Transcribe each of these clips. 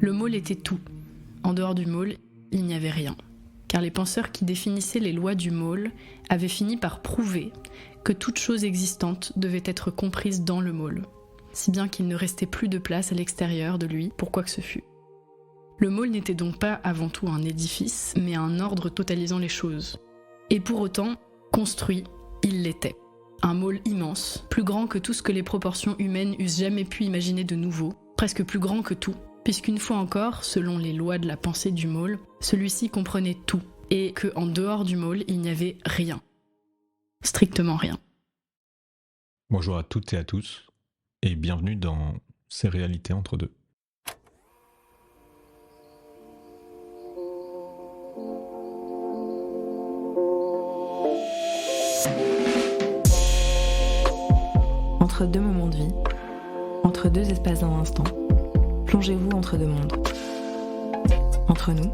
Le môle était tout. En dehors du môle, il n'y avait rien. Car les penseurs qui définissaient les lois du môle avaient fini par prouver que toute chose existante devait être comprise dans le môle, si bien qu'il ne restait plus de place à l'extérieur de lui pour quoi que ce fût. Le môle n'était donc pas avant tout un édifice, mais un ordre totalisant les choses. Et pour autant, construit, il l'était. Un môle immense, plus grand que tout ce que les proportions humaines eussent jamais pu imaginer de nouveau, presque plus grand que tout, puisqu'une fois encore, selon les lois de la pensée du môle, celui-ci comprenait tout, et que en dehors du môle, il n'y avait rien. Strictement rien. Bonjour à toutes et à tous, et bienvenue dans Ces réalités entre deux. Entre deux moments de vie, entre deux espaces d'un instant, plongez-vous entre deux mondes. Entre nous,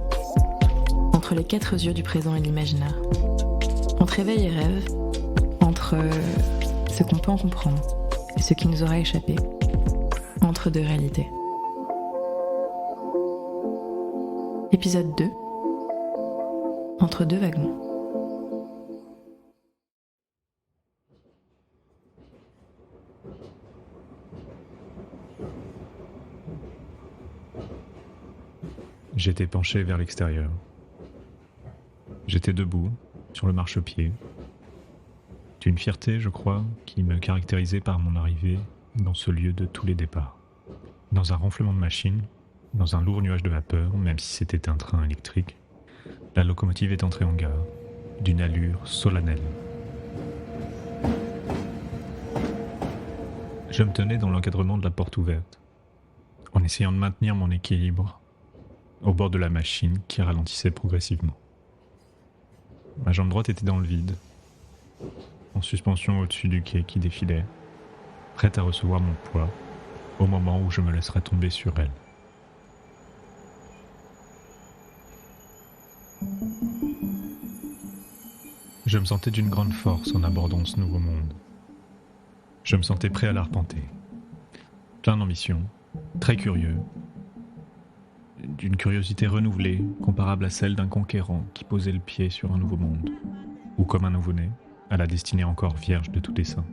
entre les quatre yeux du présent et l'imaginaire. Entre éveil et rêve, entre ce qu'on peut en comprendre et ce qui nous aura échappé. Entre deux réalités. Épisode 2. Entre deux wagons. J'étais penché vers l'extérieur. J'étais debout, sur le marchepied. D'une fierté, je crois, qui me caractérisait par mon arrivée dans ce lieu de tous les départs. Dans un ronflement de machine, dans un lourd nuage de vapeur, même si c'était un train électrique, la locomotive est entrée en gare, d'une allure solennelle. Je me tenais dans l'encadrement de la porte ouverte, en essayant de maintenir mon équilibre au bord de la machine qui ralentissait progressivement. Ma jambe droite était dans le vide, en suspension au-dessus du quai qui défilait, prête à recevoir mon poids au moment où je me laisserais tomber sur elle. Je me sentais d'une grande force en abordant ce nouveau monde. Je me sentais prêt à l'arpenter, plein d'ambition, très curieux, d'une curiosité renouvelée, comparable à celle d'un conquérant qui posait le pied sur un nouveau monde, ou comme un nouveau-né, à la destinée encore vierge de tout dessein.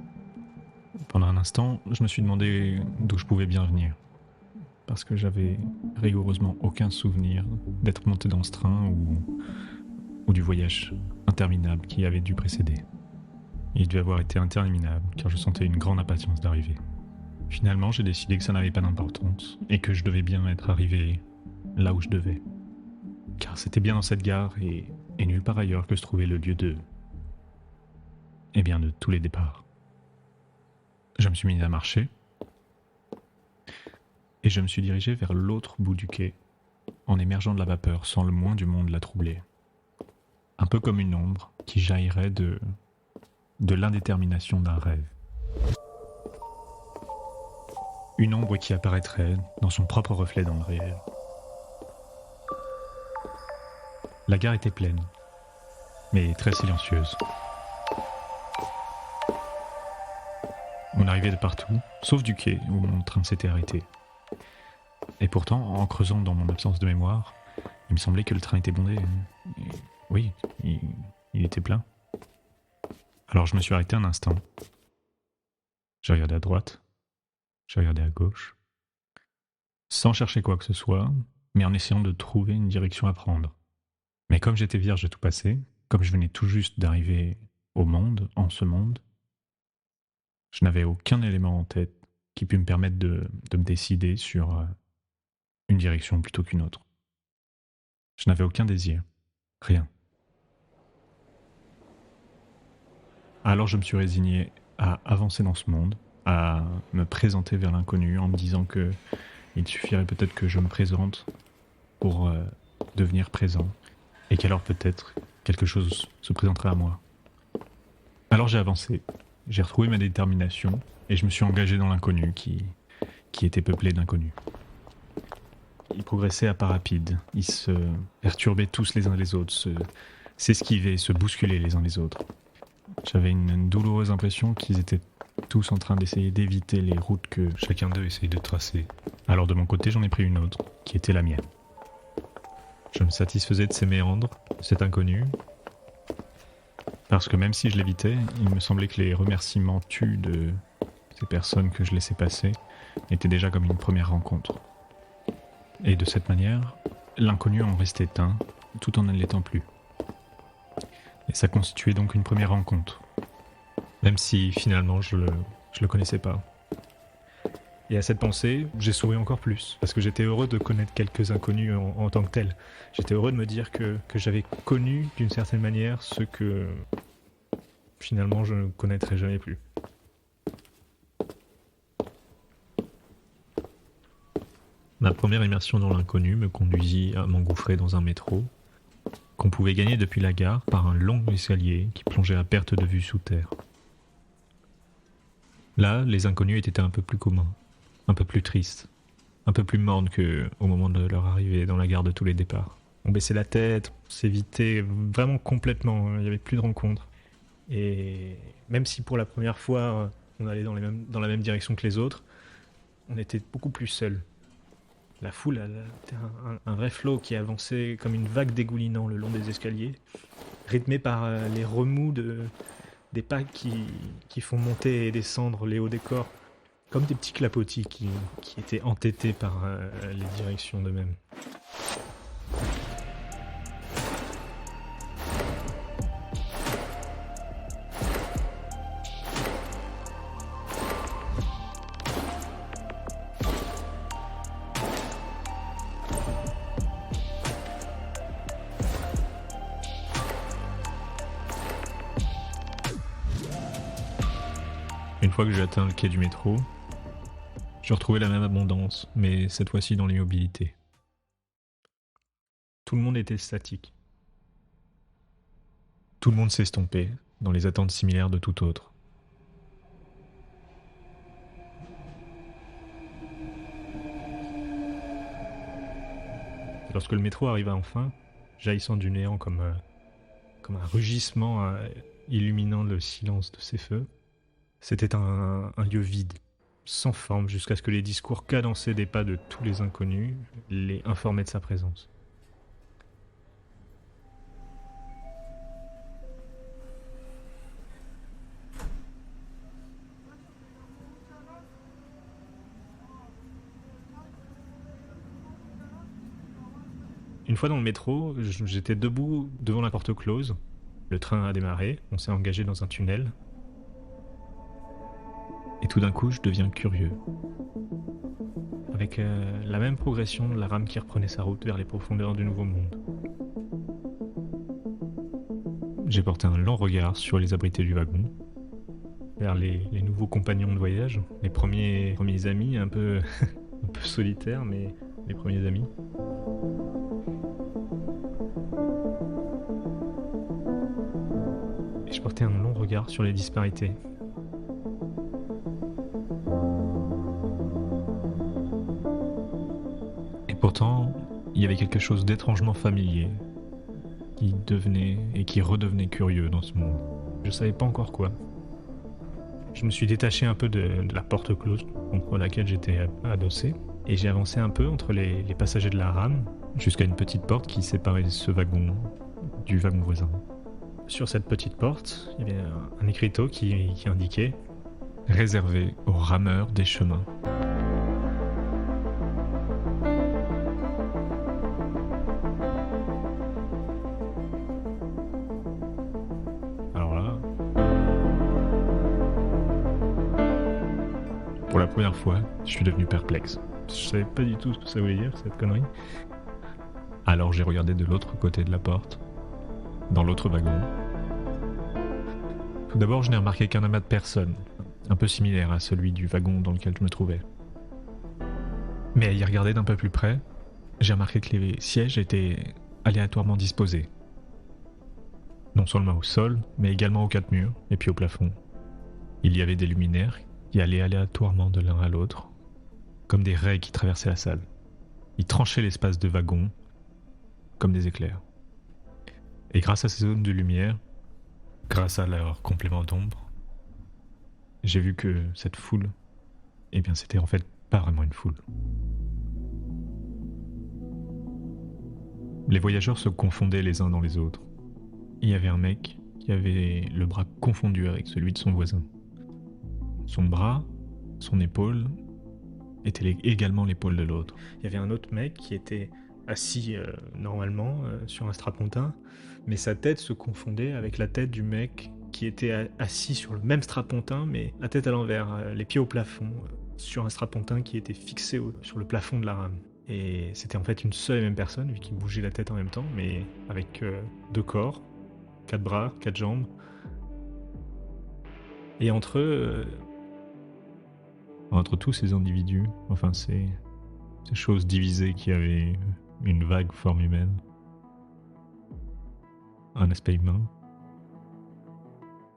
Pendant un instant, je me suis demandé d'où je pouvais bien venir, parce que j'avais rigoureusement aucun souvenir d'être monté dans ce train ou du voyage interminable qui avait dû précéder. Il devait avoir été interminable, car je sentais une grande impatience d'arriver. Finalement, j'ai décidé que ça n'avait pas d'importance, et que je devais bien être arrivé là où je devais. Car c'était bien dans cette gare et nulle part ailleurs que se trouvait le lieu de tous les départs. Je me suis mis à marcher et je me suis dirigé vers l'autre bout du quai en émergeant de la vapeur sans le moins du monde la troubler. Un peu comme une ombre qui jaillirait de l'indétermination d'un rêve. Une ombre qui apparaîtrait dans son propre reflet dans le réel. La gare était pleine, mais très silencieuse. On arrivait de partout, sauf du quai où mon train s'était arrêté. Et pourtant, en creusant dans mon absence de mémoire, il me semblait que le train était bondé. Et oui, il était plein. Alors je me suis arrêté un instant. J'ai regardé à droite, j'ai regardé à gauche, sans chercher quoi que ce soit, mais en essayant de trouver une direction à prendre. Mais comme j'étais vierge de tout passé, comme je venais tout juste d'arriver au monde, en ce monde, je n'avais aucun élément en tête qui pût me permettre de me décider sur une direction plutôt qu'une autre. Je n'avais aucun désir, rien. Alors je me suis résigné à avancer dans ce monde, à me présenter vers l'inconnu en me disant que il suffirait peut-être que je me présente pour devenir présent. Et qu'alors peut-être quelque chose se présenterait à moi. Alors j'ai avancé, j'ai retrouvé ma détermination et je me suis engagé dans l'inconnu qui était peuplé d'inconnus. Ils progressaient à pas rapides, ils se perturbaient tous les uns les autres, s'esquivaient, se bousculaient les uns les autres. J'avais une douloureuse impression qu'ils étaient tous en train d'essayer d'éviter les routes que chacun d'eux essaye de tracer. Alors de mon côté, j'en ai pris une autre, qui était la mienne. Je me satisfaisais de ces méandres, cet inconnu, parce que même si je l'évitais, il me semblait que les remerciements tus de ces personnes que je laissais passer étaient déjà comme une première rencontre. Et de cette manière, l'inconnu en restait un, tout en ne l'étant plus. Et ça constituait donc une première rencontre, même si finalement je le connaissais pas. Et à cette pensée, j'ai souri encore plus, parce que j'étais heureux de connaître quelques inconnus en tant que tels. J'étais heureux de me dire que j'avais connu d'une certaine manière ce que finalement je ne connaîtrais jamais plus. Ma première immersion dans l'inconnu me conduisit à m'engouffrer dans un métro qu'on pouvait gagner depuis la gare par un long escalier qui plongeait à perte de vue sous terre. Là, les inconnus étaient un peu plus communs, un peu plus tristes, un peu plus mornes qu'au moment de leur arrivée dans la gare de tous les départs. On baissait la tête, on s'évitait vraiment complètement, il n'y avait plus de rencontres. Et même si pour la première fois on allait dans la même direction que les autres, on était beaucoup plus seuls. La foule était un vrai flot qui avançait comme une vague dégoulinant le long des escaliers, rythmé par les remous des pas qui font monter et descendre les hauts décors, comme des petits clapotis qui étaient entêtés par les directions d'eux-mêmes. Une fois que j'ai atteint le quai du métro, je retrouvais la même abondance, mais cette fois-ci dans l'immobilité. Tout le monde était statique. Tout le monde s'estompait dans les attentes similaires de tout autre. Lorsque le métro arriva enfin, jaillissant du néant comme un rugissement illuminant le silence de ses feux, c'était un lieu vide, sans forme, jusqu'à ce que les discours cadencés des pas de tous les inconnus les informaient de sa présence. Une fois dans le métro, j'étais debout devant la porte close. Le train a démarré, on s'est engagé dans un tunnel. Et tout d'un coup, je deviens curieux. Avec la même progression de la rame qui reprenait sa route vers les profondeurs du Nouveau Monde. J'ai porté un lent regard sur les abrités du wagon, vers les nouveaux compagnons de voyage, les premiers amis, un peu solitaires, mais les premiers amis. Et je portais un long regard sur les disparités. Pourtant, il y avait quelque chose d'étrangement familier qui devenait et qui redevenait curieux dans ce monde. Je savais pas encore quoi. Je me suis détaché un peu de la porte close contre laquelle j'étais adossé et j'ai avancé un peu entre les passagers de la rame jusqu'à une petite porte qui séparait ce wagon du wagon voisin. Sur cette petite porte, il y avait un écriteau qui indiquait « Réservé aux rameurs des chemins ». Pour la première fois, je suis devenu perplexe. Je savais pas du tout ce que ça voulait dire, cette connerie. Alors j'ai regardé de l'autre côté de la porte, dans l'autre wagon. Tout d'abord, je n'ai remarqué qu'un amas de personnes, un peu similaire à celui du wagon dans lequel je me trouvais. Mais à y regarder d'un peu plus près, j'ai remarqué que les sièges étaient aléatoirement disposés. Non seulement au sol, mais également aux quatre murs, et puis au plafond. Il y avait des luminaires qui allaient aléatoirement de l'un à l'autre, comme des raies qui traversaient la salle. Ils tranchaient l'espace de wagon, comme des éclairs. Et grâce à ces zones de lumière, grâce à leur complément d'ombre, j'ai vu que cette foule, eh bien c'était en fait pas vraiment une foule. Les voyageurs se confondaient les uns dans les autres. Il y avait un mec qui avait le bras confondu avec celui de son voisin. Son bras, son épaule, était également l'épaule de l'autre. Il y avait un autre mec qui était assis normalement sur un strapontin, mais sa tête se confondait avec la tête du mec qui était assis sur le même strapontin, mais la tête à l'envers, les pieds au plafond, sur un strapontin qui était fixé sur le plafond de la rame. Et c'était en fait une seule et même personne, vu qu'il bougeait la tête en même temps, mais avec 2 corps, 4 bras, 4 jambes. Et entre tous ces individus, enfin ces choses divisées qui avaient une vague forme humaine, un aspect humain,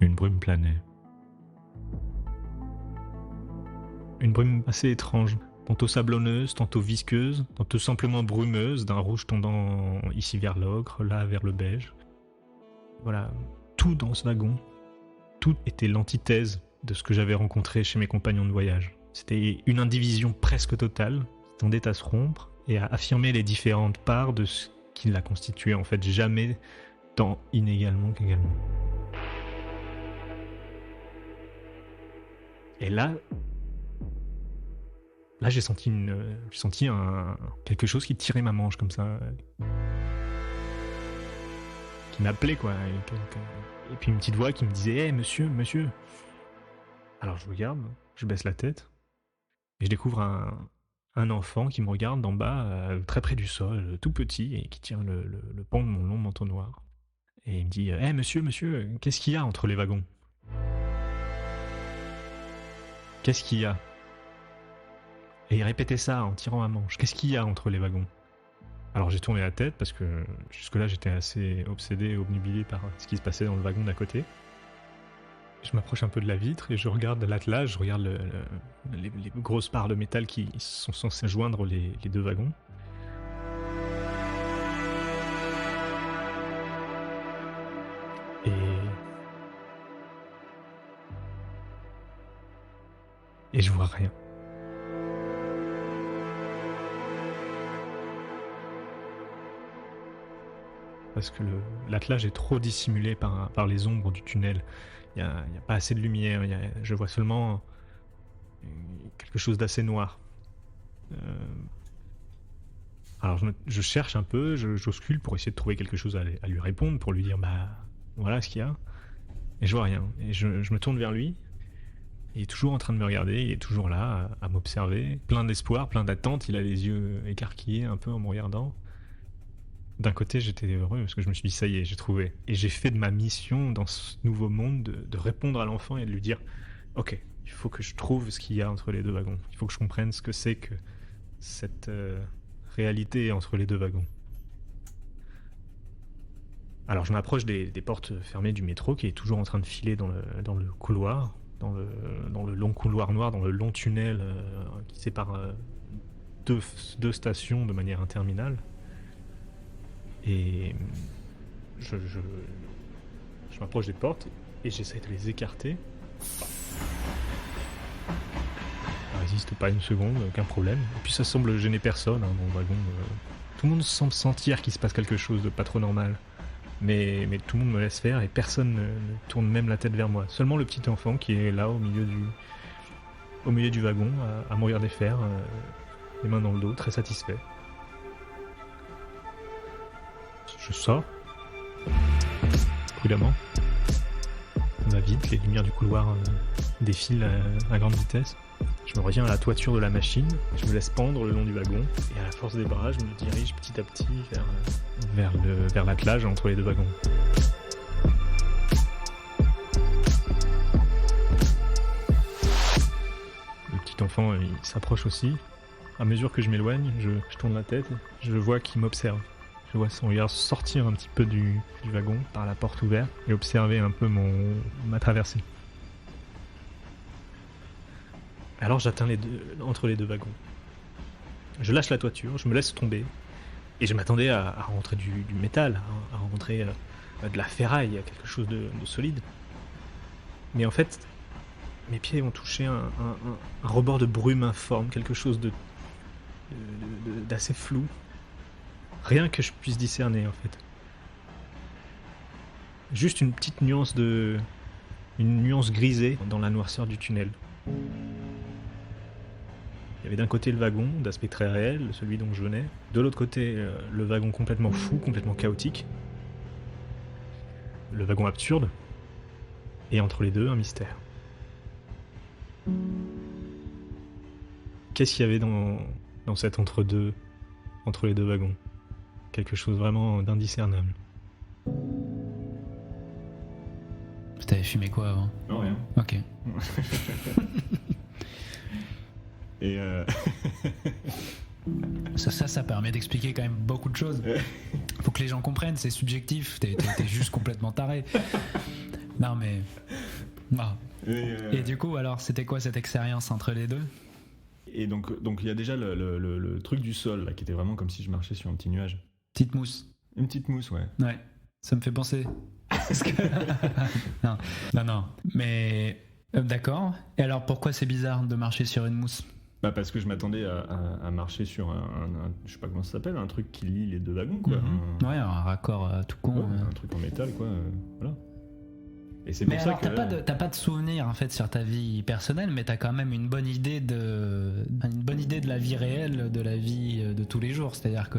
une brume planait. Une brume assez étrange, tantôt sablonneuse, tantôt visqueuse, tantôt simplement brumeuse, d'un rouge tendant ici vers l'ocre, là vers le beige. Voilà, tout dans ce wagon, tout était l'antithèse de ce que j'avais rencontré chez mes compagnons de voyage. C'était une indivision presque totale, qui tendait à se rompre et à affirmer les différentes parts de ce qui la constituait, en fait, jamais tant inégalement qu'également. Et là j'ai senti quelque chose qui tirait ma manche comme ça, qui m'appelait quoi, et puis une petite voix qui me disait « Hey, monsieur !» Alors je regarde, je baisse la tête, et je découvre un enfant qui me regarde d'en bas, très près du sol, tout petit, et qui tient le pan de mon long manteau noir. Et il me dit « Hey, monsieur, qu'est-ce qu'il y a entre les wagons ? Qu'est-ce qu'il y a ?» Et il répétait ça en tirant ma manche. « Qu'est-ce qu'il y a entre les wagons ?» Alors j'ai tourné la tête parce que jusque-là j'étais assez obsédé, obnubilé par ce qui se passait dans le wagon d'à côté. Je m'approche un peu de la vitre et je regarde l'attelage, je regarde les grosses barres de métal qui sont censées joindre les 2 wagons. Et je vois rien. Parce que l'attelage est trop dissimulé par les ombres du tunnel. Il n'y a pas assez de lumière, je vois seulement quelque chose d'assez noir. Alors je cherche un peu, j'auscule pour essayer de trouver quelque chose à lui répondre, pour lui dire bah voilà ce qu'il y a. Et je vois rien. Et je me tourne vers lui. Il est toujours en train de me regarder, il est toujours là à m'observer, plein d'espoir, plein d'attente, il a les yeux écarquillés un peu en me regardant. D'un côté, j'étais heureux parce que je me suis dit ça y est, j'ai trouvé. Et j'ai fait de ma mission dans ce nouveau monde de répondre à l'enfant et de lui dire ok, il faut que je trouve ce qu'il y a entre les 2 wagons. Il faut que je comprenne ce que c'est que cette réalité entre les 2 wagons. Alors je m'approche des portes fermées du métro qui est toujours en train de filer dans le couloir. Dans le long couloir noir, dans le long tunnel qui sépare 2 stations de manière interminable. Et je m'approche des portes et j'essaie de les écarter. Ça résiste pas une seconde, aucun problème. Et puis ça semble gêner personne dans le wagon. Tout le monde semble sentir qu'il se passe quelque chose de pas trop normal. Mais tout le monde me laisse faire et personne ne tourne même la tête vers moi. Seulement le petit enfant qui est là au milieu du wagon à me regarder faire, les mains dans le dos, très satisfait. Je sors, prudemment. On va vite, les lumières du couloir défilent à grande vitesse. Je me reviens à la toiture de la machine, je me laisse pendre le long du wagon, et à la force des bras, je me dirige petit à petit vers l'attelage entre les 2 wagons. Le petit enfant, il s'approche aussi. À mesure que je m'éloigne, je tourne la tête, je vois qu'il m'observe. Je vois son regard sortir un petit peu du wagon par la porte ouverte et observer un peu ma traversée. Alors j'atteins entre les 2 wagons. Je lâche la toiture, je me laisse tomber. Et je m'attendais à rentrer du métal, à rentrer de la ferraille, quelque chose de solide. Mais en fait, Mes pieds ont touché un rebord de brume informe, quelque chose d'assez flou. Rien que je puisse discerner en fait. Juste une petite nuance une nuance grisée dans la noirceur du tunnel. Il y avait d'un côté le wagon, d'aspect très réel, celui dont je venais. De l'autre côté, le wagon complètement fou, complètement chaotique. Le wagon absurde. Et entre les deux, un mystère. Qu'est-ce qu'il y avait dans cet entre-deux, entre les deux wagons? Quelque chose vraiment d'indiscernable. T'avais fumé quoi avant? Non, rien. Ok. Et Ça permet d'expliquer quand même beaucoup de choses. Faut que les gens comprennent, c'est subjectif, t'es juste complètement taré. Non mais... Ah. Et du coup, alors, c'était quoi cette expérience entre les deux? Et donc il y a déjà le truc du sol, là, qui était vraiment comme si je marchais sur un petit nuage. Petite mousse. Une petite mousse, ouais. Ouais, ça me fait penser. Parce que... non. Mais... d'accord. Et alors, pourquoi c'est bizarre de marcher sur une mousse? Bah parce que je m'attendais à marcher sur un je sais pas comment ça s'appelle, un truc qui lie les deux wagons, quoi. Ouais, un raccord tout con. Ouais, un truc en métal, quoi. Voilà. Et c'est mais pour alors, ça que t'as pas de souvenir en fait sur ta vie personnelle, mais t'as quand même une bonne idée de la vie réelle, de la vie de tous les jours. C'est-à-dire que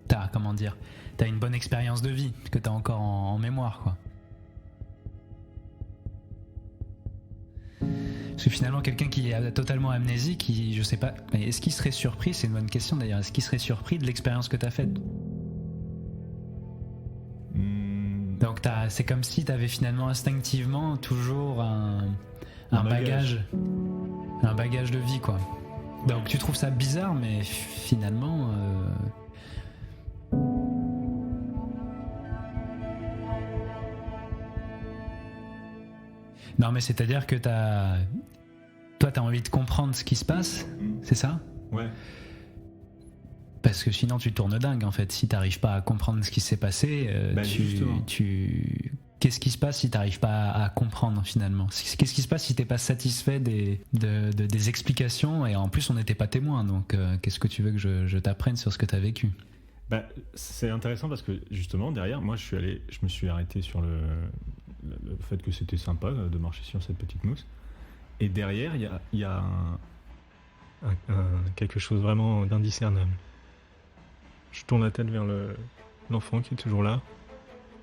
t'as une bonne expérience de vie que t'as encore en mémoire, quoi. Parce que finalement, quelqu'un qui est totalement amnésique, je sais pas, mais est-ce qu'il serait surpris? C'est une bonne question d'ailleurs. Est-ce qu'il serait surpris de l'expérience que t'as faite? Donc c'est comme si t'avais finalement instinctivement toujours un bagage de vie, quoi. Donc tu trouves ça bizarre, mais finalement... Non, mais c'est-à-dire que toi, t'as envie de comprendre ce qui se passe, c'est ça? Ouais. Parce que sinon, tu tournes dingue, en fait. Si t'arrives pas à comprendre ce qui s'est passé, qu'est-ce qui se passe si t'arrives pas à comprendre, finalement? Qu'est-ce qui se passe si t'es pas satisfait des explications? Et en plus, on n'était pas témoin, donc qu'est-ce que tu veux que je t'apprenne sur ce que t'as vécu? Bah, c'est intéressant parce que, justement, derrière, moi, je me suis arrêté sur le fait que c'était sympa de marcher sur cette petite mousse. Et derrière, il y a quelque chose vraiment d'indiscernable. Je tourne la tête vers l'enfant qui est toujours là,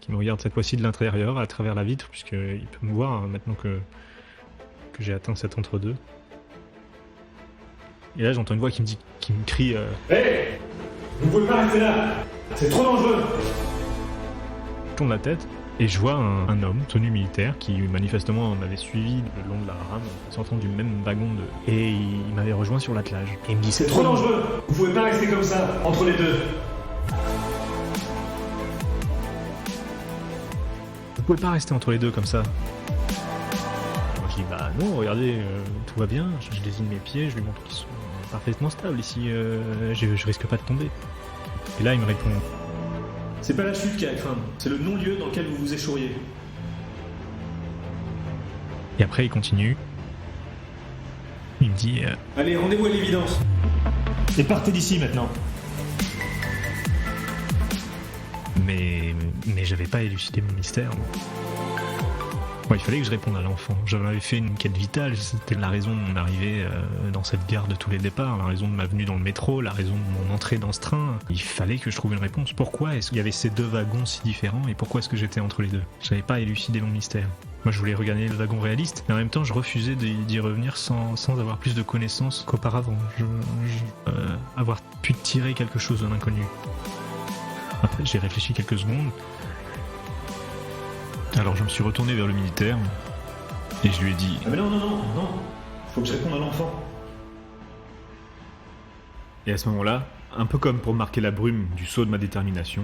qui me regarde cette fois-ci de l'intérieur, à travers la vitre, puisqu'il peut me voir maintenant que j'ai atteint cet entre-deux. Et là, j'entends une voix qui me crie Hey, vous pouvez pas rester là, c'est trop dangereux. Je tourne la tête et je vois un homme, tenue militaire, qui manifestement m'avait suivi le long de la rame, sortant du même wagon et il m'avait rejoint sur l'attelage. Et il me dit C'est trop dangereux, vous pouvez pas rester comme ça, entre les deux. Vous pouvez pas rester entre les deux comme ça. Moi je dis bah non, regardez, tout va bien, je désigne mes pieds, je lui montre qu'ils sont parfaitement stables ici, je risque pas de tomber. Et là il me répond C'est pas la chute qui a à craindre, c'est le non-lieu dans lequel vous vous échoueriez. Et après il continue. Il me dit Allez, rendez-vous à l'évidence. Et partez d'ici maintenant. Mais j'avais pas élucidé mon mystère. Bon, il fallait que je réponde à l'enfant. J'en avais fait une quête vitale, c'était la raison de mon arrivée dans cette gare de tous les départs, la raison de ma venue dans le métro, la raison de mon entrée dans ce train. Il fallait que je trouve une réponse. Pourquoi est-ce qu'il y avait ces deux wagons si différents et pourquoi est-ce que j'étais entre les deux? J'avais pas élucidé mon mystère. Moi je voulais regagner le wagon réaliste, mais en même temps je refusais d'y revenir sans avoir plus de connaissances qu'auparavant. Avoir pu tirer quelque chose de l'inconnu. Après j'ai réfléchi quelques secondes. Alors je me suis retourné vers le militaire et je lui ai dit Ah mais non, faut que je réponde à l'enfant. Et à ce moment-là, un peu comme pour marquer la brume du saut de ma détermination,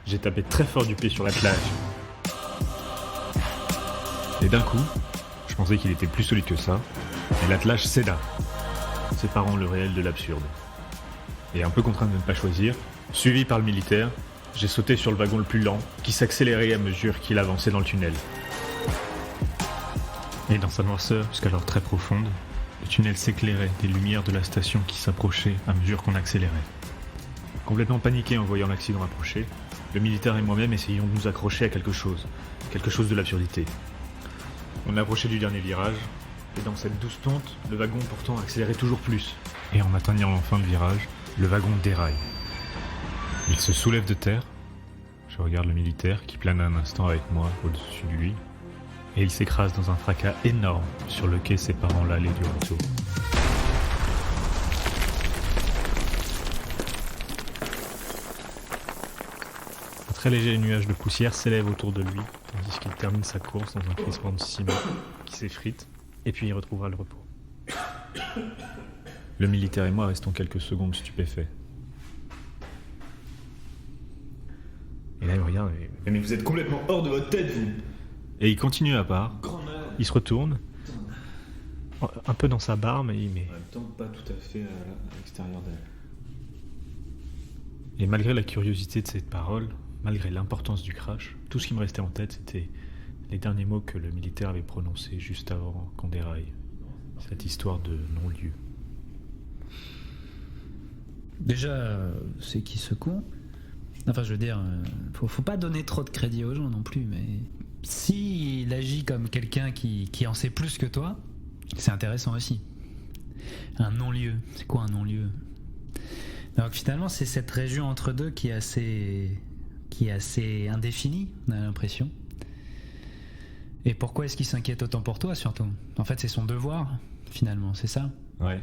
j'ai tapé très fort du pied sur l'attelage. Et d'un coup, je pensais qu'il était plus solide que ça, et l'attelage céda, séparant le réel de l'absurde. Et un peu contraint de ne pas choisir, suivi par le militaire, j'ai sauté sur le wagon le plus lent, qui s'accélérait à mesure qu'il avançait dans le tunnel. Et dans sa noirceur, jusqu'alors très profonde, le tunnel s'éclairait des lumières de la station qui s'approchaient à mesure qu'on accélérait. Complètement paniqué en voyant l'accident approcher, le militaire et moi-même essayions de nous accrocher à quelque chose de l'absurdité. On approchait du dernier virage, et dans cette douce tonte, le wagon pourtant accélérait toujours plus. Et en atteignant enfin le virage, le wagon déraille. Il se soulève de terre, je regarde le militaire qui plane un instant avec moi au-dessus de lui, et il s'écrase dans un fracas énorme sur le quai séparant l'allée du retour. Un très léger nuage de poussière s'élève autour de lui, tandis qu'il termine sa course dans un crissement de ciment qui s'effrite, et puis il retrouvera le repos. Le militaire et moi restons quelques secondes stupéfaits. Et là il me regarde, Mais vous êtes complètement hors de votre tête, vous. et il continue à part, il se retourne, un peu dans sa barbe, et il met... En même temps, pas tout à fait à l'extérieur d'elle. Et malgré la curiosité de cette parole, malgré l'importance du crash, tout ce qui me restait en tête, c'était les derniers mots que le militaire avait prononcés juste avant qu'on déraille. Cette histoire de non-lieu. Déjà, c'est qui ce con ? Enfin, je veux dire, faut pas donner trop de crédit aux gens non plus, mais s'il agit comme quelqu'un qui en sait plus que toi, c'est intéressant aussi. Un non-lieu, c'est quoi un non-lieu ? Donc finalement, c'est cette région entre deux qui est assez indéfinie, on a l'impression. Et pourquoi est-ce qu'il s'inquiète autant pour toi, surtout ? En fait, c'est son devoir, finalement, c'est ça ? Ouais.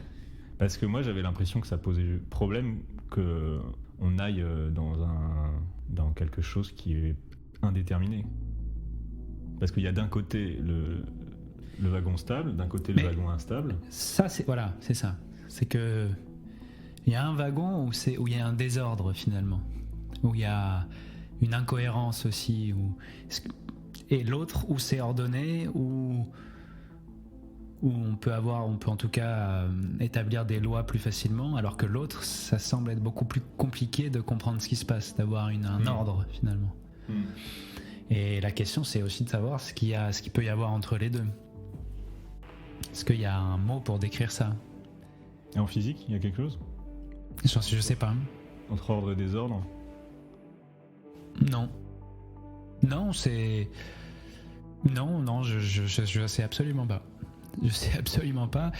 Parce que moi, j'avais l'impression que ça posait problème qu'on aille dans quelque chose qui est indéterminé. Parce qu'il y a d'un côté le wagon stable, d'un côté le wagon instable. Ça, c'est ça. C'est que il y a un wagon où il y a un désordre finalement, où il y a une incohérence aussi, et l'autre où c'est ordonné, où on peut en tout cas établir des lois plus facilement, alors que l'autre, ça semble être beaucoup plus compliqué de comprendre ce qui se passe, d'avoir un ordre finalement. Et la question, c'est aussi de savoir ce qu'il peut y avoir entre les deux. Est-ce qu'il y a un mot pour décrire ça ? Et en physique, il y a quelque chose ? Je sais pas. Entre ordre et désordre ? Non, je sais absolument pas. Je sais absolument pas.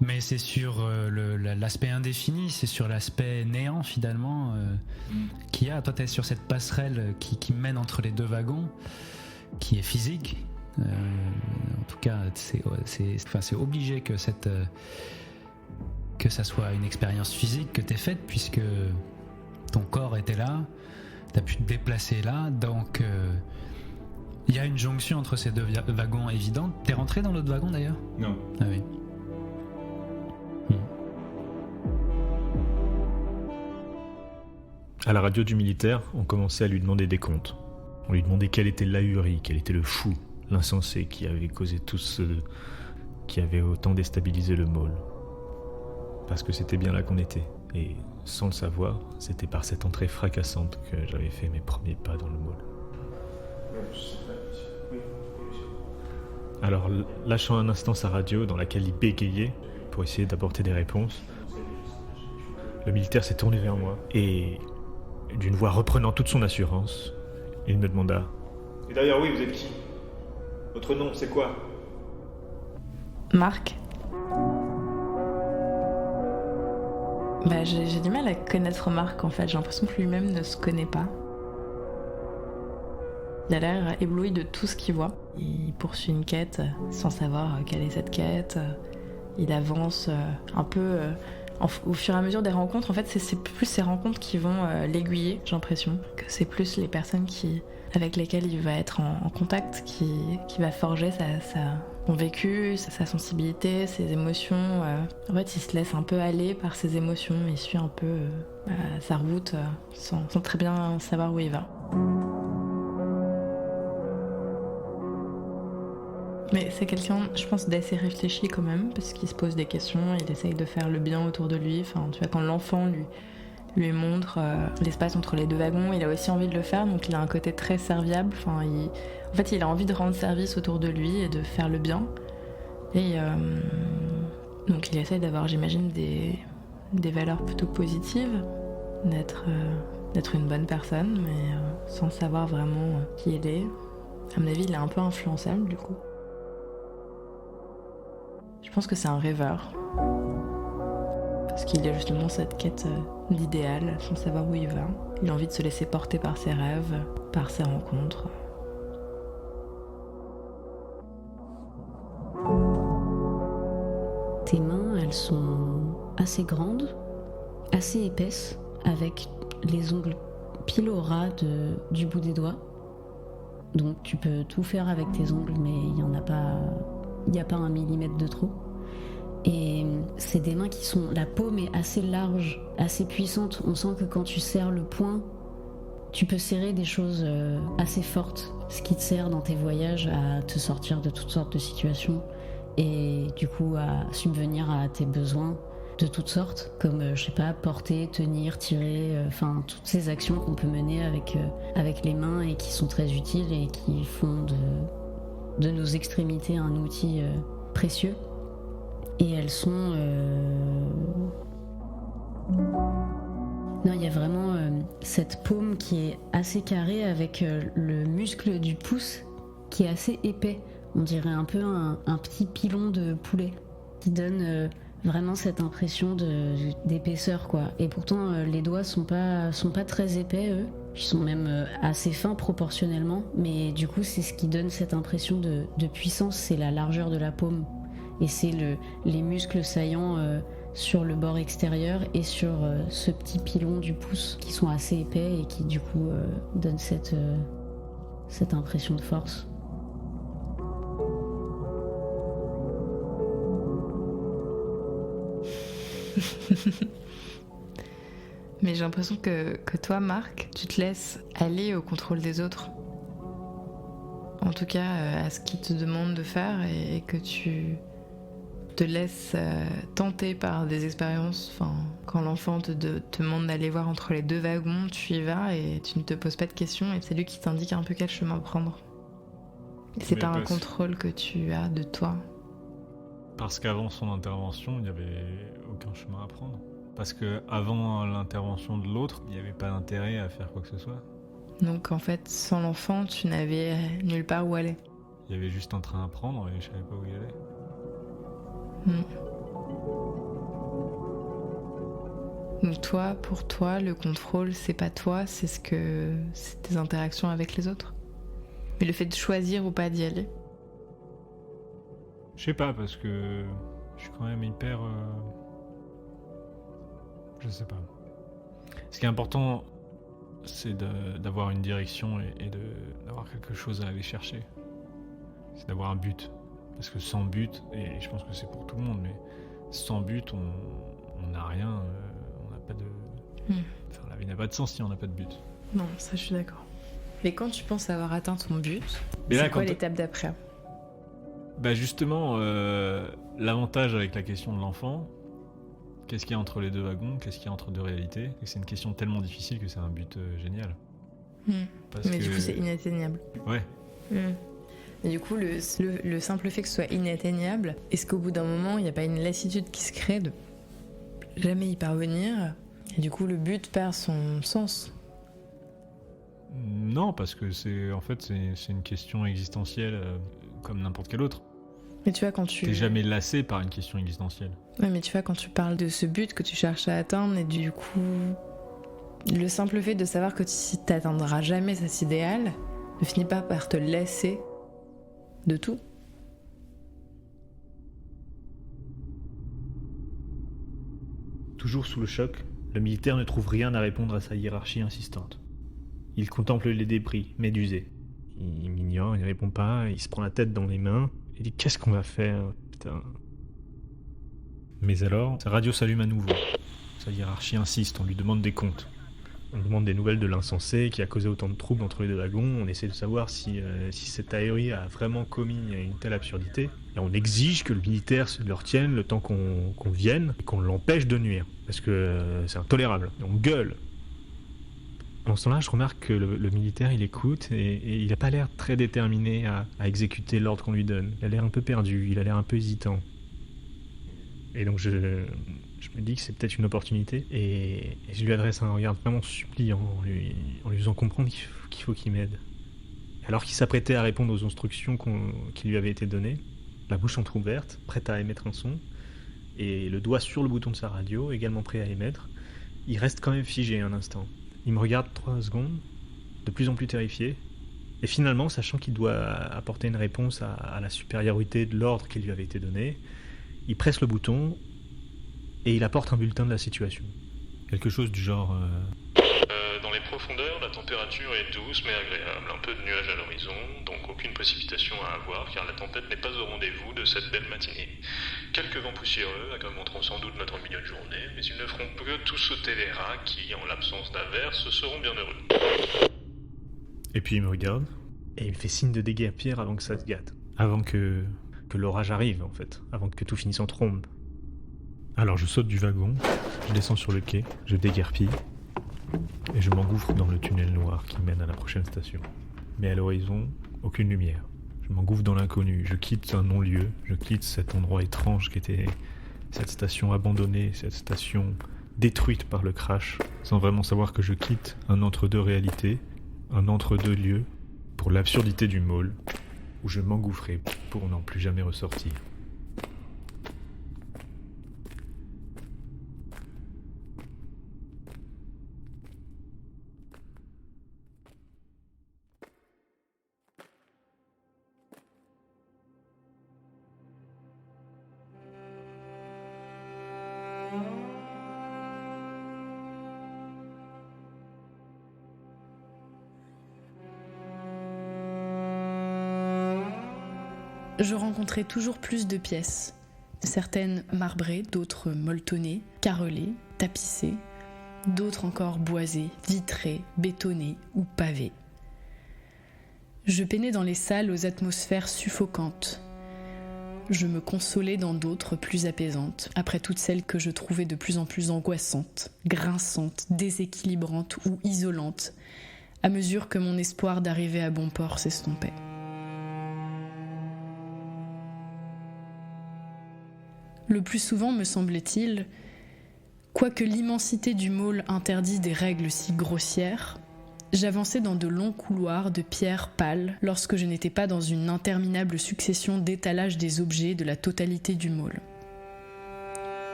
Mais c'est sur l'aspect indéfini, c'est sur l'aspect néant finalement qu'il y a. Toi, t'es sur cette passerelle qui mène entre les deux wagons, qui est physique. En tout cas, c'est obligé que ça soit une expérience physique que t'aies faite, puisque ton corps était là, t'as pu te déplacer là, donc il y a une jonction entre ces deux wagons évidente. T'es rentré dans l'autre wagon d'ailleurs ? Non. Ah oui. À la radio du militaire, on commençait à lui demander des comptes. On lui demandait quel était l'ahuri, quel était le fou, l'insensé qui avait causé tout ce... qui avait autant déstabilisé le môle. Parce que c'était bien là qu'on était. Et sans le savoir, c'était par cette entrée fracassante que j'avais fait mes premiers pas dans le môle. Alors, lâchant un instant sa radio dans laquelle il bégayait pour essayer d'apporter des réponses, le militaire s'est tourné vers moi et, d'une voix reprenant toute son assurance, il me demanda « Et d'ailleurs, oui, vous êtes qui ? Votre nom, c'est quoi ? Marc. J'ai du mal à connaître Marc en fait, j'ai l'impression que lui-même ne se connaît pas. Il a l'air ébloui de tout ce qu'il voit. Il poursuit une quête sans savoir quelle est cette quête. Il avance un peu au fur et à mesure des rencontres. En fait, c'est plus ces rencontres qui vont l'aiguiller, j'ai l'impression. Que c'est plus les personnes avec lesquelles il va être en contact qui va forger son vécu, sa sensibilité, ses émotions. En fait, il se laisse un peu aller par ses émotions. Il suit un peu sa route sans très bien savoir où il va. Mais c'est quelqu'un, je pense, d'assez réfléchi quand même, parce qu'il se pose des questions, il essaye de faire le bien autour de lui. Enfin, tu vois, quand l'enfant lui montre l'espace entre les deux wagons, il a aussi envie de le faire, donc il a un côté très serviable. Enfin, il a envie de rendre service autour de lui et de faire le bien. Et donc il essaie d'avoir, j'imagine, des valeurs plutôt positives, d'être une bonne personne, mais sans savoir vraiment qui il est. À mon avis, il est un peu influençable du coup. Je pense que c'est un rêveur. Parce qu'il a justement cette quête d'idéal, sans savoir où il va. Il a envie de se laisser porter par ses rêves, par ses rencontres. Tes mains, elles sont assez grandes, assez épaisses, avec les ongles pile au ras du bout des doigts. Donc tu peux tout faire avec tes ongles, mais il n'y a pas 1 millimètre de trop. Et c'est des mains qui sont... La paume est assez large, assez puissante. On sent que quand tu serres le poing, tu peux serrer des choses assez fortes, ce qui te sert dans tes voyages à te sortir de toutes sortes de situations et du coup à subvenir à tes besoins de toutes sortes, comme je sais pas, porter, tenir, tirer, enfin toutes ces actions qu'on peut mener avec les mains et qui sont très utiles et qui font de nos extrémités un outil précieux. Et elles sont... Non, il y a vraiment cette paume qui est assez carrée avec le muscle du pouce qui est assez épais. On dirait un peu un petit pilon de poulet qui donne vraiment cette impression d'épaisseur, quoi. Et pourtant, les doigts sont pas très épais, eux. Ils sont même assez fins proportionnellement. Mais du coup, c'est ce qui donne cette impression de puissance, c'est la largeur de la paume. Et c'est les muscles saillants sur le bord extérieur et sur ce petit pilon du pouce qui sont assez épais et qui du coup donnent cette impression de force. Mais j'ai l'impression que toi, Marc, tu te laisses aller au contrôle des autres. En tout cas, à ce qu'ils te demandent de faire et que tu te laisses tenter par des expériences. Enfin, quand l'enfant te demande d'aller voir entre les 2 wagons, tu y vas et tu ne te poses pas de questions et c'est lui qui t'indique un peu quel chemin prendre. Et c'est pas un contrôle que tu as de toi. Parce qu'avant son intervention, il n'y avait aucun chemin à prendre. Parce qu'avant l'intervention de l'autre, il n'y avait pas d'intérêt à faire quoi que ce soit. Donc en fait, sans l'enfant, tu n'avais nulle part où aller. Il y avait juste un train à prendre et je savais pas où y aller. Donc toi, pour toi, le contrôle, c'est pas toi, c'est tes interactions avec les autres. Mais le fait de choisir ou pas d'y aller. Je sais pas, parce que je suis quand même hyper... Je sais pas. Ce qui est important, c'est d'avoir une direction et d'avoir quelque chose à aller chercher. C'est d'avoir un but. Parce que sans but, et je pense que c'est pour tout le monde, mais sans but, on n'a rien, on n'a pas de... Enfin, la vie n'a pas de sens si on n'a pas de but. Non, ça je suis d'accord. Mais quand tu penses avoir atteint ton but, c'est quoi l'étape d'après ? Bah justement, l'avantage avec la question de l'enfant, qu'est-ce qu'il y a entre les 2 wagons, qu'est-ce qu'il y a entre 2 réalités, c'est une question tellement difficile que c'est un but génial. Mais du coup c'est inatteignable. Ouais. Et du coup le simple fait que ce soit inatteignable, est-ce qu'au bout d'un moment il n'y a pas une lassitude qui se crée de jamais y parvenir et du coup le but perd son sens ? Non, parce que c'est une question existentielle comme n'importe quelle autre. Mais tu vois, quand tu... T'es jamais lassé par une question existentielle. Ouais, mais tu vois, quand tu parles de ce but que tu cherches à atteindre, et du coup, le simple fait de savoir que tu n'atteindras jamais cet idéal ne finit pas par te lasser de tout. Toujours sous le choc, le militaire ne trouve rien à répondre à sa hiérarchie insistante. Il contemple les débris, médusés. Il m'ignore, il ne répond pas, il se prend la tête dans les mains. Il dit « Qu'est-ce qu'on va faire, putain ?» Mais alors, sa radio s'allume à nouveau. Sa hiérarchie insiste, on lui demande des comptes. On demande des nouvelles de l'insensé qui a causé autant de troubles entre les 2 wagons. On essaie de savoir si cet aérien a vraiment commis une telle absurdité. Et on exige que le militaire se le retienne le temps qu'on vienne et qu'on l'empêche de nuire. Parce que c'est intolérable. Et on gueule. En ce temps-là, je remarque que le militaire, il écoute et il n'a pas l'air très déterminé à exécuter l'ordre qu'on lui donne. Il a l'air un peu perdu, il a l'air un peu hésitant. Et donc je me dis que c'est peut-être une opportunité et je lui adresse un regard vraiment suppliant en lui faisant comprendre qu'il faut qu'il m'aide. Alors qu'il s'apprêtait à répondre aux instructions qui lui avaient été données, la bouche entrouverte, prête à émettre un son, et le doigt sur le bouton de sa radio, également prêt à émettre, il reste quand même figé un instant. Il me regarde 3 secondes, de plus en plus terrifié, et finalement, sachant qu'il doit apporter une réponse à la supériorité de l'ordre qui lui avait été donné, il presse le bouton et il apporte un bulletin de la situation. Quelque chose du genre... Dans les profondeurs, la température est douce mais agréable. Un peu de nuages à l'horizon, donc aucune précipitation à avoir car la tempête n'est pas au rendez-vous de cette belle matinée. Quelques vents poussiéreux agrémenteront sans doute notre milieu de journée, mais ils ne feront que tout sauter les rats qui, en l'absence d'averse, seront bien heureux. Et puis il me regarde et il me fait signe de déguerpir avant que ça se gâte. Avant que l'orage arrive, en fait. Avant que tout finisse en trombe. Alors je saute du wagon, je descends sur le quai, je déguerpille, et je m'engouffre dans le tunnel noir qui mène à la prochaine station. Mais à l'horizon, aucune lumière. Je m'engouffre dans l'inconnu, je quitte un non-lieu, je quitte cet endroit étrange qui était cette station abandonnée, cette station détruite par le crash, sans vraiment savoir que je quitte un entre-deux réalités, un entre-deux lieux, pour l'absurdité du mall, où je m'engouffrais pour n'en plus jamais ressortir. Je rencontrais toujours plus de pièces, certaines marbrées, d'autres molletonnées, carrelées, tapissées, d'autres encore boisées, vitrées, bétonnées ou pavées. Je peinais dans les salles aux atmosphères suffocantes. Je me consolais dans d'autres plus apaisantes, après toutes celles que je trouvais de plus en plus angoissantes, grinçantes, déséquilibrantes ou isolantes, à mesure que mon espoir d'arriver à bon port s'estompait. Le plus souvent, me semblait-il, quoique l'immensité du mall interdit des règles si grossières, j'avançais dans de longs couloirs de pierre pâle lorsque je n'étais pas dans une interminable succession d'étalages des objets de la totalité du mall.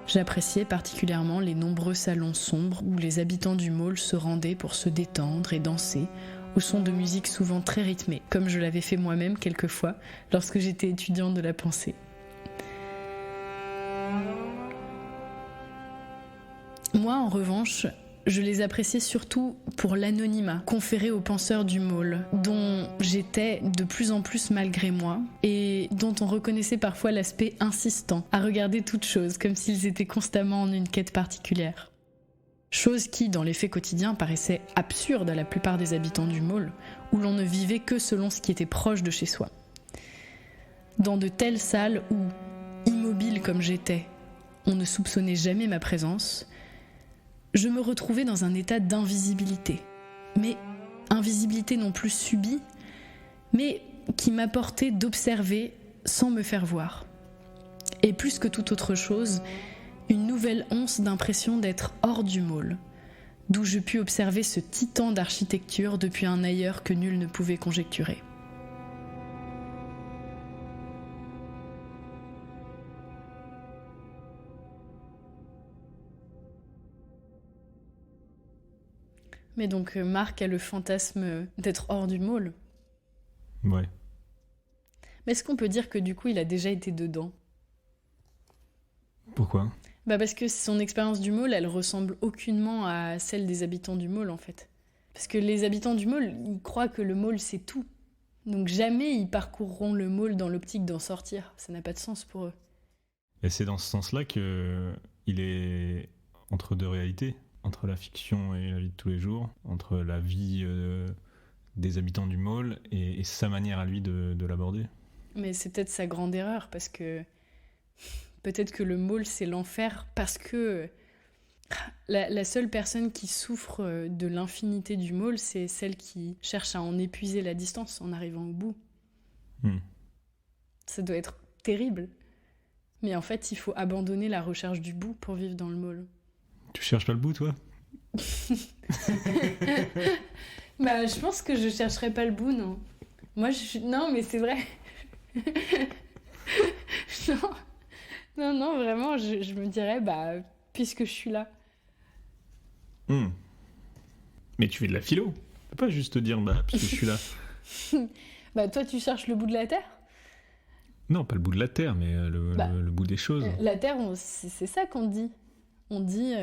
J'appréciais particulièrement les nombreux salons sombres où les habitants du mall se rendaient pour se détendre et danser au son de musique souvent très rythmée, comme je l'avais fait moi-même quelquefois lorsque j'étais étudiante de la pensée. Moi, en revanche, je les appréciais surtout pour l'anonymat conféré aux penseurs du mall, dont j'étais de plus en plus malgré moi, et dont on reconnaissait parfois l'aspect insistant, à regarder toutes choses comme s'ils étaient constamment en une quête particulière. Chose qui, dans les faits quotidiens, paraissait absurde à la plupart des habitants du mall, où l'on ne vivait que selon ce qui était proche de chez soi. Dans de telles salles où, immobile comme j'étais, on ne soupçonnait jamais ma présence, je me retrouvais dans un état d'invisibilité. Mais invisibilité non plus subie, mais qui m'apportait d'observer sans me faire voir. Et plus que toute autre chose, une nouvelle once d'impression d'être hors du mall, d'où je pus observer ce titan d'architecture depuis un ailleurs que nul ne pouvait conjecturer. Mais donc Marc a le fantasme d'être hors du mall. Ouais. Mais est-ce qu'on peut dire que du coup il a déjà été dedans ? Pourquoi ? Parce que son expérience du mall, elle ressemble aucunement à celle des habitants du mall en fait. Parce que les habitants du mall, ils croient que le mall c'est tout. Donc jamais ils parcourront le mall dans l'optique d'en sortir. Ça n'a pas de sens pour eux. Et c'est dans ce sens-là qu'il est entre deux réalités. Entre la fiction et la vie de tous les jours, entre la vie des habitants du mall et sa manière à lui de l'aborder. Mais c'est peut-être sa grande erreur, parce que peut-être que le mall c'est l'enfer parce que La seule personne qui souffre de l'infinité du môle, c'est celle qui cherche à en épuiser la distance en arrivant au bout. Ça doit être terrible. Mais en fait, il faut abandonner la recherche du bout pour vivre dans le môle. Tu cherches pas le bout, toi? Bah, je pense que je chercherais pas le bout, non. Moi, non, mais c'est vrai. Non, vraiment, je me dirais, bah, puisque je suis là. Mais tu fais de la philo. Tu peux pas juste te dire, bah, puisque je suis là. Bah, toi, tu cherches le bout de la Terre? Non, pas le bout de la Terre, mais le bout des choses. La Terre, c'est ça qu'on dit. On dit,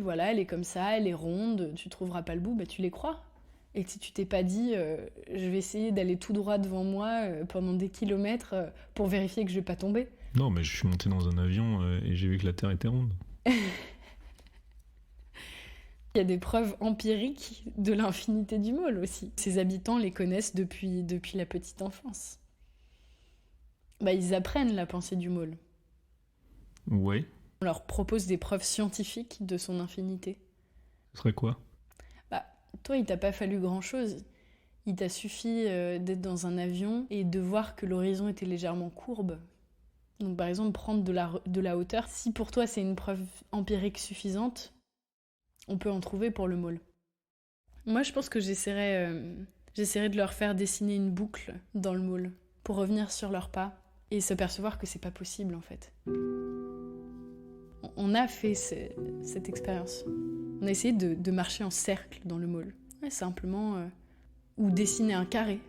voilà, elle est comme ça, elle est ronde, tu trouveras pas le bout, bah tu les crois. Et si tu t'es pas dit, je vais essayer d'aller tout droit devant moi pendant des kilomètres pour vérifier que je vais pas tomber. Non, mais je suis monté dans un avion et j'ai vu que la Terre était ronde. Il y a des preuves empiriques de l'infinité du môle aussi. Ses habitants les connaissent depuis la petite enfance. Bah, ils apprennent la pensée du môle. Ouais. On leur propose des preuves scientifiques de son infinité. Ce serait quoi? Bah, toi, il t'a pas fallu grand-chose. Il t'a suffi d'être dans un avion et de voir que l'horizon était légèrement courbe. Donc, par exemple, prendre de la hauteur. Si pour toi, c'est une preuve empirique suffisante, on peut en trouver pour le môle. Moi, je pense que j'essaierais de leur faire dessiner une boucle dans le môle pour revenir sur leurs pas et s'apercevoir que c'est pas possible, en fait. On a fait cette expérience. On a essayé de marcher en cercle dans le môle. Ouais, simplement, ou dessiner un carré,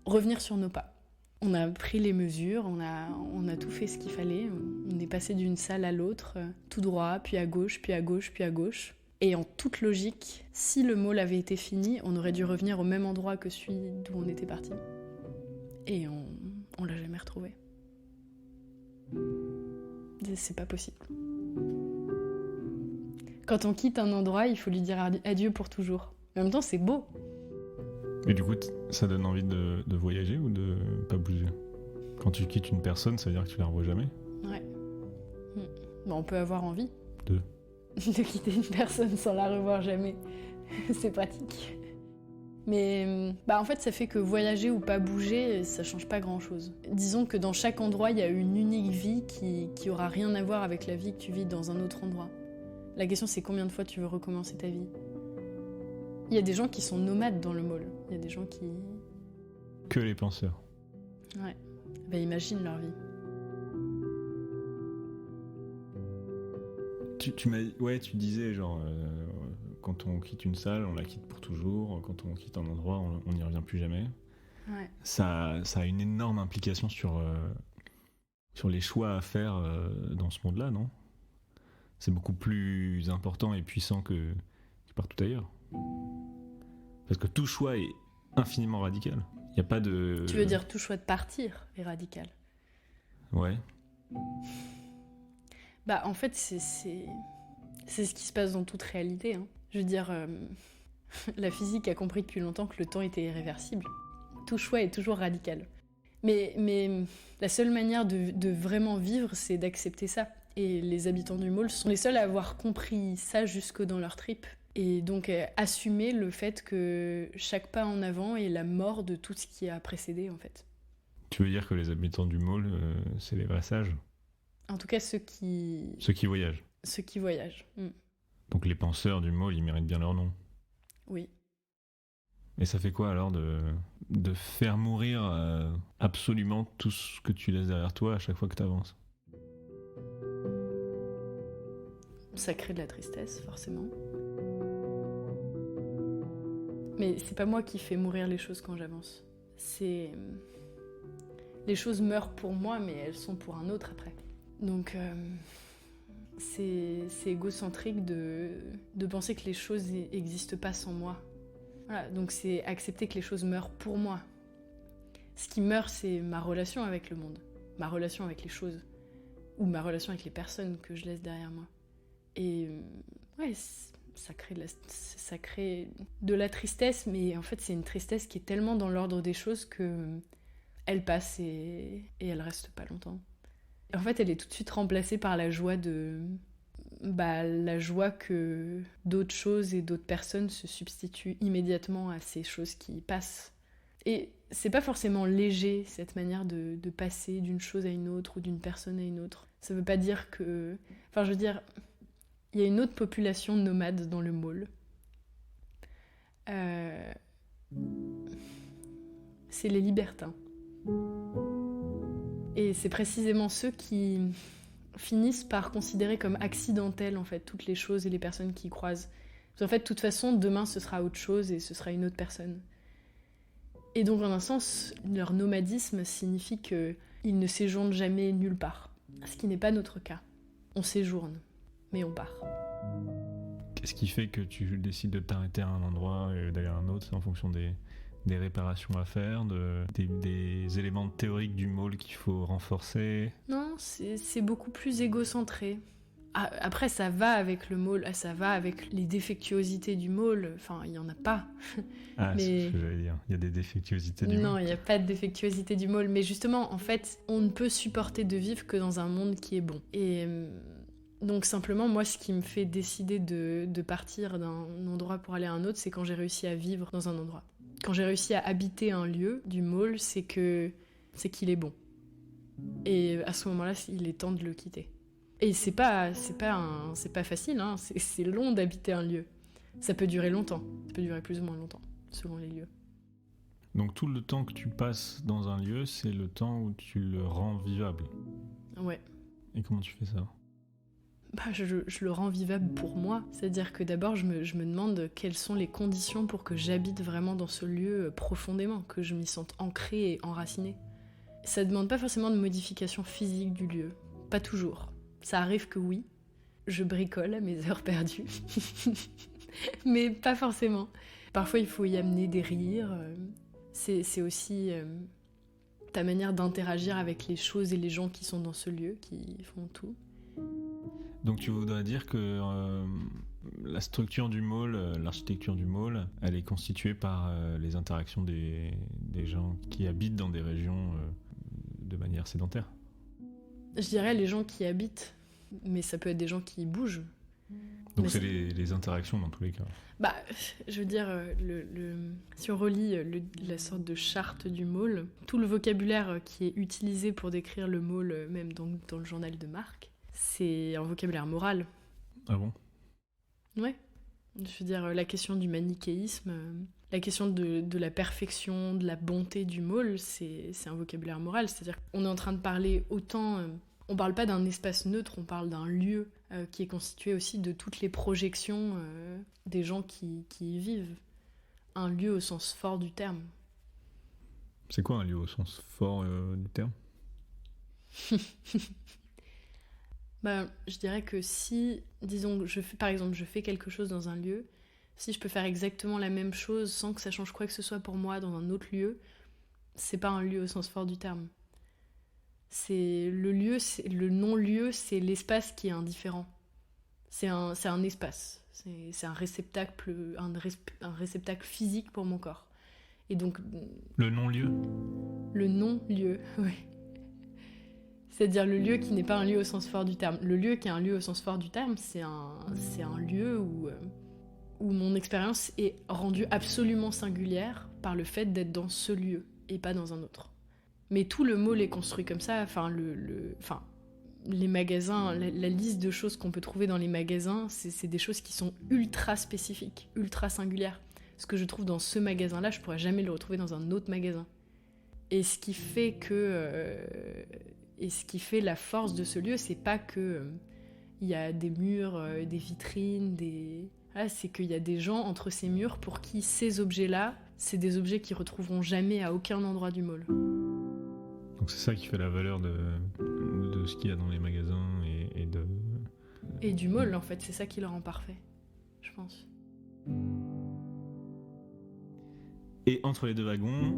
revenir sur nos pas. On a pris les mesures, on a tout fait ce qu'il fallait. On est passé d'une salle à l'autre, tout droit, puis à gauche, puis à gauche, puis à gauche. Et en toute logique, si le môle avait été fini, on aurait dû revenir au même endroit que celui d'où on était parti. Et on l'a jamais retrouvé. C'est pas possible. Quand on quitte un endroit, il faut lui dire adieu pour toujours. En même temps, c'est beau. Et du coup, ça donne envie de voyager ou de pas bouger? Quand tu quittes une personne, ça veut dire que tu la revois jamais? Ouais. Bah, on peut avoir envie. De quitter une personne sans la revoir jamais. C'est pratique. Mais bah, en fait, ça fait que voyager ou pas bouger, ça change pas grand-chose. Disons que dans chaque endroit, il y a une unique vie qui aura rien à voir avec la vie que tu vis dans un autre endroit. La question, c'est combien de fois tu veux recommencer ta vie. Il y a des gens qui sont nomades dans le môle. Il y a des gens qui... Que les penseurs. Ouais. Bah, imagine leur vie. Tu disais genre quand on quitte une salle, on la quitte pour toujours. Quand on quitte un endroit, on n'y revient plus jamais. Ouais. Ça a une énorme implication sur les choix à faire dans ce monde-là, non? C'est beaucoup plus important et puissant que partout ailleurs. Parce que tout choix est infiniment radical. Il y a pas de... Tu veux dire tout choix de partir est radical? Ouais. Bah, en fait, c'est ce qui se passe dans toute réalité. Hein. Je veux dire, la physique a compris depuis longtemps que le temps était irréversible. Tout choix est toujours radical. Mais la seule manière de vraiment vivre, c'est d'accepter ça. Et les habitants du môle sont les seuls à avoir compris ça jusque dans leur tripes. Et donc assumer le fait que chaque pas en avant est la mort de tout ce qui a précédé, en fait. Tu veux dire que les habitants du môle, c'est les vrais sages? En tout cas, ceux qui voyagent. Ceux qui voyagent. Donc les penseurs du môle, ils méritent bien leur nom. Oui. Et ça fait quoi alors de faire mourir absolument tout ce que tu laisses derrière toi à chaque fois que tu avances? Ça crée de la tristesse, forcément. Mais c'est pas moi qui fais mourir les choses quand j'avance. Les choses meurent pour moi, mais elles sont pour un autre après. Donc c'est égocentrique de penser que les choses n'existent pas sans moi. Voilà, donc c'est accepter que les choses meurent pour moi. Ce qui meurt, c'est ma relation avec le monde, ma relation avec les choses, ou ma relation avec les personnes que je laisse derrière moi. Et ouais, ça crée de la tristesse, mais en fait c'est une tristesse qui est tellement dans l'ordre des choses que elle passe et elle reste pas longtemps. En fait, elle est tout de suite remplacée par la joie de la joie que d'autres choses et d'autres personnes se substituent immédiatement à ces choses qui passent. Et c'est pas forcément léger, cette manière de passer d'une chose à une autre ou d'une personne à une autre. Ça veut pas dire que... Enfin, je veux dire, il y a une autre population nomade dans le mall. C'est les libertins. Et c'est précisément ceux qui finissent par considérer comme accidentelles, en fait, toutes les choses et les personnes qu'ils croisent. Parce qu'en fait, de toute façon, demain, ce sera autre chose et ce sera une autre personne. Et donc, en un sens, leur nomadisme signifie qu'ils ne séjournent jamais nulle part. Ce qui n'est pas notre cas. On séjourne, mais on part. Qu'est-ce qui fait que tu décides de t'arrêter à un endroit et d'aller à un autre? C'est en fonction des réparations à faire, des éléments théoriques du mall qu'il faut renforcer? Non, c'est beaucoup plus égocentré. Après, ça va avec le mall, ça va avec les défectuosités du mall. Enfin, il n'y en a pas. Ah, c'est ce que j'allais dire. Il y a des défectuosités du mall. Non, il n'y a pas de défectuosité du mall. Mais justement, en fait, on ne peut supporter de vivre que dans un monde qui est bon. Et donc, simplement, moi, ce qui me fait décider de partir d'un endroit pour aller à un autre, c'est quand j'ai réussi à vivre dans un endroit. Quand j'ai réussi à habiter un lieu du mall, c'est qu'il est bon. Et à ce moment-là, il est temps de le quitter. Et c'est pas facile, hein. C'est long d'habiter un lieu. Ça peut durer longtemps. Ça peut durer plus ou moins longtemps, selon les lieux. Donc tout le temps que tu passes dans un lieu, c'est le temps où tu le rends vivable. Ouais. Et comment tu fais ça? Je le rends vivable pour moi. C'est-à-dire que d'abord, je me demande quelles sont les conditions pour que j'habite vraiment dans ce lieu profondément, que je m'y sente ancrée et enracinée. Ça demande pas forcément de modification physique du lieu. Pas toujours. Ça arrive que oui. Je bricole à mes heures perdues. Mais pas forcément. Parfois, il faut y amener des rires. C'est aussi ta manière d'interagir avec les choses et les gens qui sont dans ce lieu, qui font tout. Donc tu voudrais dire que la structure du mall, l'architecture du mall, elle est constituée par les interactions des gens qui habitent dans des régions de manière sédentaire? Je dirais les gens qui habitent, mais ça peut être des gens qui bougent. Donc c'est les interactions dans tous les cas. Je veux dire, si on relit la sorte de charte du mall, tout le vocabulaire qui est utilisé pour décrire le mall, même dans le journal de marque, c'est un vocabulaire moral. Ah bon? Ouais. Je veux dire, la question du manichéisme, la question de la perfection, de la bonté du mall, c'est un vocabulaire moral. C'est-à-dire qu'on est en train de parler autant... on parle pas d'un espace neutre, on parle d'un lieu qui est constitué aussi de toutes les projections des gens qui y vivent. Un lieu au sens fort du terme. C'est quoi un lieu au sens fort du terme? Je dirais que si, disons, par exemple, je fais quelque chose dans un lieu, si je peux faire exactement la même chose sans que ça change quoi que ce soit pour moi dans un autre lieu, c'est pas un lieu au sens fort du terme. C'est le lieu, le non-lieu, c'est l'espace qui est indifférent. C'est un espace, c'est un réceptacle, un réceptacle physique pour mon corps. Et donc le non-lieu. Le non-lieu, oui. C'est-à-dire le lieu qui n'est pas un lieu au sens fort du terme. Le lieu qui est un lieu au sens fort du terme, c'est un lieu où mon expérience est rendue absolument singulière par le fait d'être dans ce lieu et pas dans un autre. Mais tout le mall est construit comme ça. Enfin, les magasins, la liste de choses qu'on peut trouver dans les magasins, c'est des choses qui sont ultra spécifiques, ultra singulières. Ce que je trouve dans ce magasin-là, je pourrais jamais le retrouver dans un autre magasin. Et ce qui fait la force de ce lieu, c'est pas que il y a des murs, des vitrines, c'est qu'il y a des gens entre ces murs pour qui ces objets-là, c'est des objets qu'ils retrouveront jamais à aucun endroit du mall. Donc c'est ça qui fait la valeur de ce qu'il y a dans les magasins et du mall, en fait, c'est ça qui le rend parfait, je pense. Et entre les deux wagons...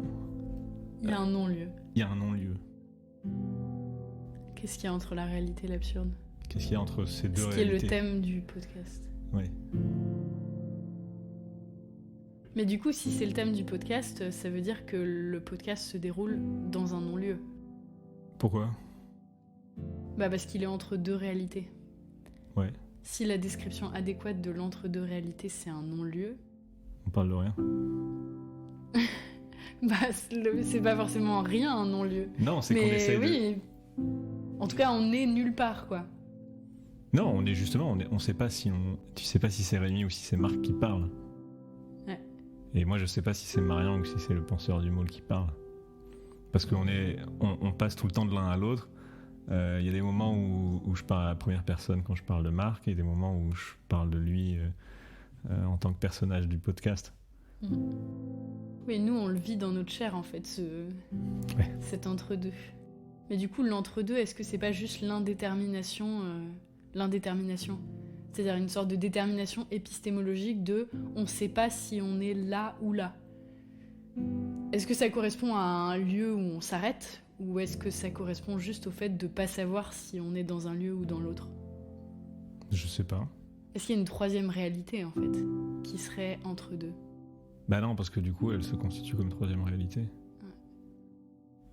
Il y a un non-lieu. Il y a un non-lieu. Qu'est-ce qu'il y a entre la réalité et l'absurde? Qu'est-ce qu'il y a entre ces deux réalités? Ce qui est le thème du podcast. Oui. Mais du coup, si c'est le thème du podcast, ça veut dire que le podcast se déroule dans un non-lieu. Pourquoi? Parce qu'il est entre deux réalités. Ouais. Si la description adéquate de l'entre-deux réalité, c'est un non-lieu, On parle de rien. c'est pas forcément rien un non-lieu. Non, c'est qu'on Mais essaie de... oui, en tout cas, on est nulle part, quoi. Non, on est justement, on sait pas si tu sais pas si c'est Rémi ou si c'est Marc qui parle. Ouais. Et moi, je sais pas si c'est Marian ou si c'est le penseur du môle qui parle. Parce on passe tout le temps de l'un à l'autre. Il y a des moments où je parle à la première personne quand je parle de Marc, et des moments où je parle de lui en tant que personnage du podcast. Oui, nous, on le vit dans notre chair, en fait, cet entre-deux. Mais du coup, l'entre-deux, est-ce que c'est pas juste l'indétermination C'est-à-dire une sorte de détermination épistémologique de on sait pas si on est là ou là. Est-ce que ça correspond à un lieu où on s'arrête, ou est-ce que ça correspond juste au fait de pas savoir si on est dans un lieu ou dans l'autre? Je sais pas. Est-ce qu'il y a une troisième réalité, en fait, qui serait entre deux? Bah non, parce que du coup, elle se constitue comme troisième réalité.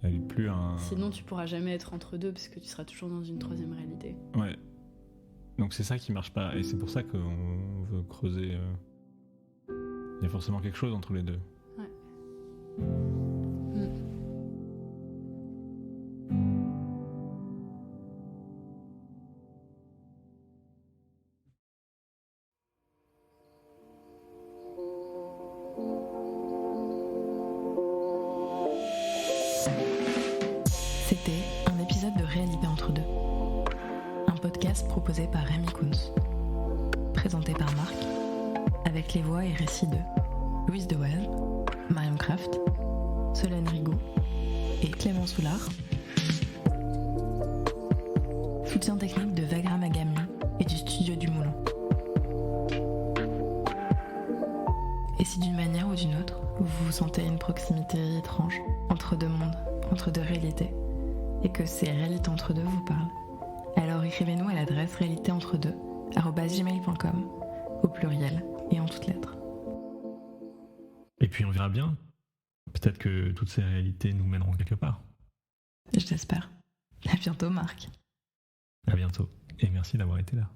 Elle est plus un... Sinon, tu pourras jamais être entre deux, parce que tu seras toujours dans une troisième réalité. Ouais. Donc c'est ça qui marche pas, et c'est pour ça qu'on veut creuser. Il y a forcément quelque chose entre les deux. Ouais. C'était un épisode de Réalité entre deux. Un podcast proposé par Rémi Kunz. Présenté par Marc, avec les voix et récits de Louise Dewael, Marion Kraft, Solène Rigaud et Clément Soulard. Soutien technique de Vagram Agami et du studio du Moulin. Et si d'une manière ou d'une autre, vous sentez une proximité étrange entre deux mondes, entre deux réalités, et que ces réalités entre deux vous parlent, alors écrivez-nous à l'adresse réalitéentre2@gmail.com au pluriel et en toutes lettres. Et puis on verra bien. Peut-être que toutes ces réalités nous mèneront quelque part. Je l'espère. À bientôt, Marc. À bientôt. Et merci d'avoir été là.